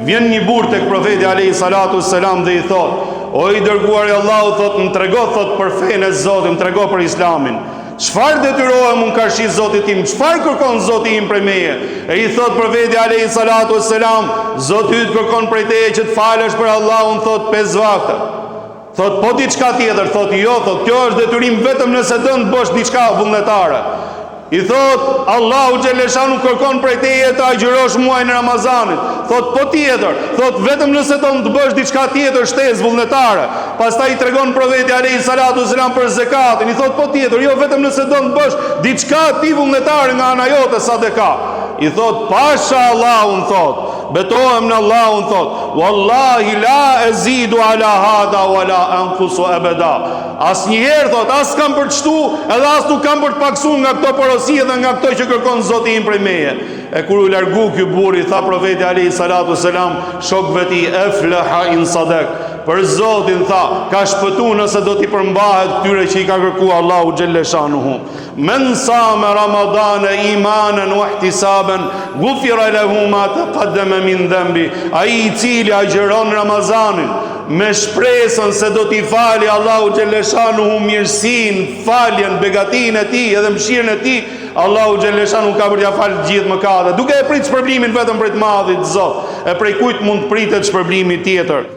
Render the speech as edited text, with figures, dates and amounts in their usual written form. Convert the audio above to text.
vjen një burr tek profeti alayhi salatu wassalam dhe i thot: "O i dërguari i Allahut, thot, më trego thot për fenë e Zotit, më trego për Islamin. Çfarë detyrohem unë karshi Zotit tim? Çfarë kërkon Zoti im prej meje?" E i thot profeti alayhi salatu wassalam: "Zoti yt kërkon prej teje që të falësh për Allahun thot 5 vakte." Thot: "Po diçka tjetër?" Thot: "Jo, thot, kjo është detyrim vetëm nëse do të bësh diçka vullnetare." I thot: "Allahu xhaleshanu kërkon prej teje të agjërosh muajin e Ramazanit." Thot: "Po tjetër?" Thot: "Vetëm nëse do të bësh diçka tjetër shtesë vullnetare." Pastaj i tregon profeti alayhi salatu wasalam për zakatin. I thot: "Po tjetër?" "Jo, vetëm nëse do të bësh diçka ti vullnetare nga ana jote sadaka." I thot: "Pasha Allahun," thot, "betohem në Allahun," thot, "Wallahi la azidu ala hada wala anqusu abada." Asnjëherë thot, as kam për të shtu, edhe as nuk kam për të paksuar nga këto porosie dhe nga këto që kërkon Zoti im prej meje. E kur u largu ky burri, tha profeti alayhi salatu wasalam shokëve të tij: "Aflaha in sadak." Për Zotin tha, ka shpëtu nëse do t'i përmbahet këtyre që i ka kërkuar Allahu xhelle shanuhu. "Men sama Ramadana imanan wa ihtisaban, ghufira lahu ma taqaddama min dhanbi." Ai i cili agjeron Ramazanin me shpresën se do t'i fali Allahu xhelle shanuhu mirësinë, faljen, begatinë e tij edhe mëshirën e tij, Allahu xhelle shanuhu ka për t'ia falë gjithë mëkatet, duke e prit shpërblimin vetëm prej të Madhit Zot. E prej kujt mund të pritet shpërblimi tjetër?